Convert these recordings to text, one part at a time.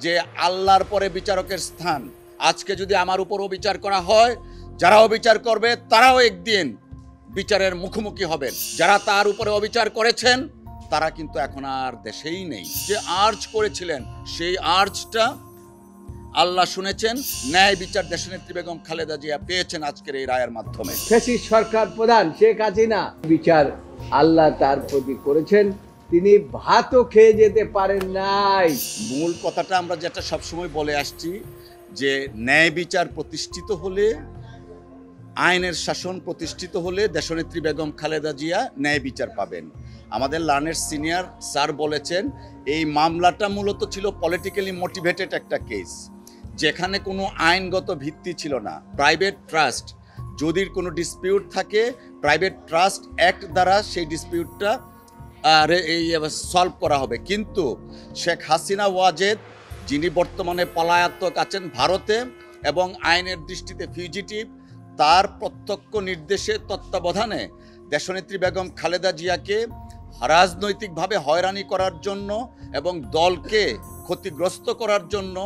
যে আল্লাহর পরে বিচারকের স্থান। আজকে যদি আমার উপরও বিচার করা হয়, যারা অবিচার করবে তারাও একদিন বিচারের মুখোমুখি হবেন। যারা তার উপরে অবিচার করেছেন তারা কিন্তু এখন আর দেশেই নেই। যে আর্জ করেছিলেন সেই আর্জটা আল্লাহ শুনেছেন। ন্যায় বিচার দেশনেত্রী বেগম খালেদা জিয়া পেয়েছেন আজকের এই রায়ের মাধ্যমে। ফ্যাসিস্ট সরকার প্রধান শেখ হাসিনা বিচার আল্লাহ তার প্রতি করেছেন, তিনি ভাতও খেয়ে যেতে পারেন নাই। মূল কথাটা আমরা যেটা সবসময় বলে আসছি যে ন্যায় বিচার প্রতিষ্ঠিত হলে, আইনের শাসন প্রতিষ্ঠিত হলে দেশনেত্রী বেগম খালেদা জিয়া ন্যায় বিচার পাবেন। আমাদের লার্নের সিনিয়র স্যার বলেছেন এই মামলাটা মূলত ছিল পলিটিক্যালি মোটিভেটেড একটা কেস, যেখানে কোনো আইনগত ভিত্তি ছিল না। প্রাইভেট ট্রাস্ট, যদি কোনো ডিসপিউট থাকে প্রাইভেট ট্রাস্ট অ্যাক্ট দ্বারা সেই ডিসপিউটটা সলভ করা হবে। কিন্তু শেখ হাসিনা ওয়াজেদ, যিনি বর্তমানে পলাতক আছেন ভারতে এবং আইনের দৃষ্টিতে ফিউজিটিভ, তার প্রত্যক্ষ নির্দেশে তত্ত্বাবধানে দেশনেত্রী বেগম খালেদা জিয়াকে রাজনৈতিকভাবে হয়রানি করার জন্য এবং দলকে ক্ষতিগ্রস্ত করার জন্য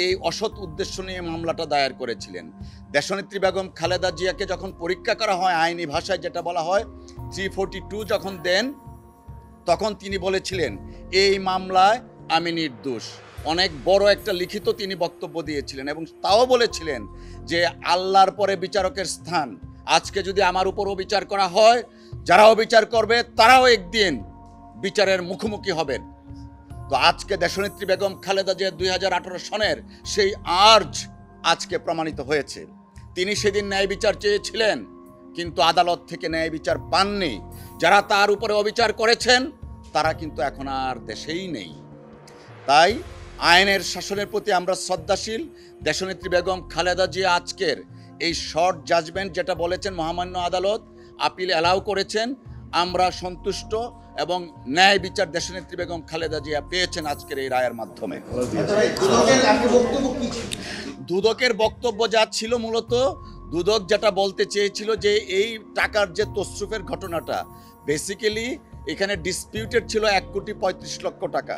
এই অসৎ উদ্দেশ্য নিয়ে মামলাটা দায়ের করেছিলেন। দেশনেত্রী বেগম খালেদা জিয়াকে যখন পরীক্ষা করা হয়, আইনি ভাষায় যেটা বলা হয় 342 যখন দেন, তখন তিনি বলেছিলেন এই মামলায় আমি নির্দোষ। অনেক বড় একটা লিখিত তিনি বক্তব্য দিয়েছিলেন এবং তাও বলেছিলেন যে আল্লাহর পরে বিচারকের স্থান। আজকে যদি আমার উপরও বিচার করা হয়, যারা অবিচার করবে তারাও একদিন বিচারের মুখোমুখি হবেন। তো আজকে দেশনেত্রী বেগম খালেদা জিয়া 2018 সনের সেই আর্জ আজকে প্রমাণিত হয়েছে। তিনি সেদিন ন্যায় বিচার চেয়েছিলেন কিন্তু আদালত থেকে ন্যায় বিচার পাননি। যারা তার উপরে অবিচার করেছেন তারা কিন্তু এখন আর দেশেই নেই। তাই আইনের শাসনের প্রতি আমরা শ্রদ্ধাশীল। দেশনেত্রী বেগম খালেদা জিয়া আজকের এই শর্ট জাজমেন্ট যেটা বলেছেন মহামান্য আদালত আপিল অ্যালাউ করেছেন, আমরা সন্তুষ্ট এবং ন্যায় বিচার দেশনেত্রী বেগম খালেদা জিয়া পেয়েছেন আজকের এই রায়ের মাধ্যমে। দুদকের বক্তব্য যা ছিল, মূলত দুদক যেটা বলতে চেয়েছিল যে এই টাকার যে তসরুফের ঘটনাটা, বেসিক্যালি এখানে ডিসপিউটেড ছিল 1,35,00,000 টাকা।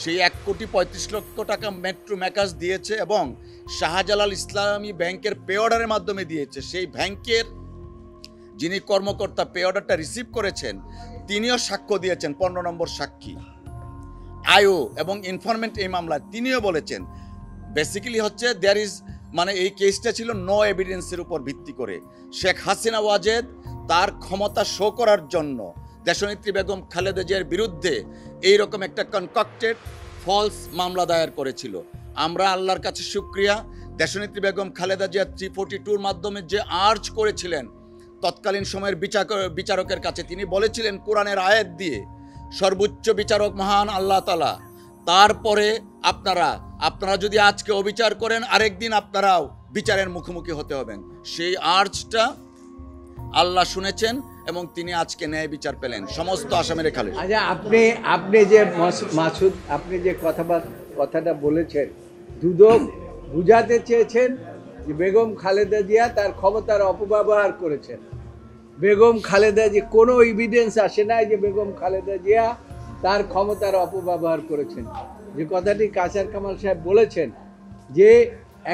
সেই 1,35,00,000 টাকা মেট্রো ম্যাকাস দিয়েছে এবং শাহজালাল ইসলামী ব্যাংকের পে অর্ডারের মাধ্যমে দিয়েছে। সেই ব্যাংকের যিনি কর্মকর্তা পে অর্ডারটা রিসিভ করেছেন তিনিও সাক্ষ্য দিয়েছেন, 15 নম্বর সাক্ষী আইও এবং ইনফরমেন্ট এই মামলায় তিনিও বলেছেন বেসিক্যালি হচ্ছে দেয়ার ইজ, মানে এই কেসটা ছিল নো এভিডেন্সের উপর ভিত্তি করে। শেখ হাসিনা ওয়াজেদ তার ক্ষমতা শো করার জন্য দেশনেত্রী বেগম খালেদা জিয়ার বিরুদ্ধে এইরকম একটা কনকক্টেড ফলস মামলা দায়ের করেছিল। আমরা আল্লাহর কাছে শুকরিয়া, দেশনেত্রী বেগম খালেদা জিয়া 342 মাধ্যমে যে আর্জ করেছিলেন তৎকালীন সময়ের বিচারকের কাছে, তিনি বলেছিলেন কোরআনের আয়াত দিয়ে সর্বোচ্চ বিচারক মহান আল্লাহ তাআলা, তারপরে আপনারা যদি আজকে অবিচার করেন আরেকদিন আপনারাও বিচারের মুখোমুখি হতে হবেন। সেই আর্জটা আল্লাহ শুনেছেন এবং তিনি আজকে ন্যায় বিচার পেলেন সমস্ত আসামের খালেদ। আচ্ছা, আপনি যে মাসুদ, আপনি যে কথাটা বলেছেন, দুদক বুঝাতে চেয়েছেন যে বেগম খালেদা জিয়া তার ক্ষমতার অপব্যবহার করেছেন। বেগম খালেদা জিয়া কোনো এভিডেন্স আসে নাই যে বেগম খালেদা জিয়া তার ক্ষমতার অপব্যবহার করেছেন। যে কথাটি কাসার কামাল সাহেব বলেছেন যে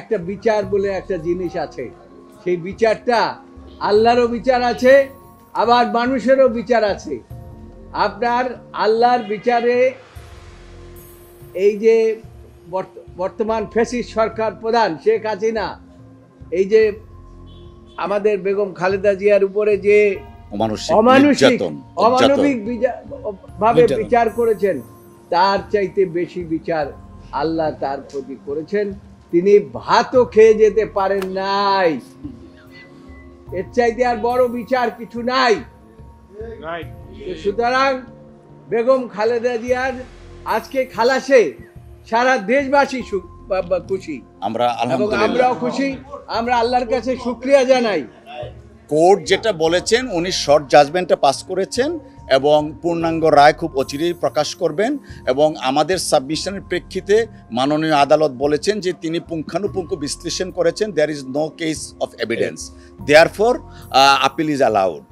একটা বিচার বলে একটা জিনিস আছে, সেই বিচারটা আল্লাহরও বিচার আছে আবার মানুষেরও বিচার আছে। আপনার আল্লাহর বিচারে এই যে বর্তমান ফ্যাসিস্ট সরকার প্রধান শেখ হাসিনা এই যে আমাদের বেগম খালেদা জিয়ার উপরে যে অমানবিক ভাবে বিচার করেছেন, তার চাইতে বেশি বিচার আল্লাহ তার প্রতি করেছেন, তিনি ভাতও খেয়ে যেতে পারেন নাই। এর চাইতে আর বড় বিচার কিছু নাই। সুতরাং বেগম খালেদা জিয়ার আজকে খালাসে সারা দেশবাসী খুশি, আমরাও খুশি। আমরা আল্লাহর কাছে শুকরিয়া জানাই। কোর্ট যেটা বলেছেন উনি শর্ট জাজমেন্টটা পাস করেছেন এবং পূর্ণাঙ্গ রায় খুব অচিরেই প্রকাশ করবেন এবং আমাদের সাবমিশনের প্রেক্ষিতে মাননীয় আদালত বলেছেন যে তিনি পুঙ্খানুপুঙ্খ বিশ্লেষণ করেছেন, there is no case of evidence, therefore appeal is allowed.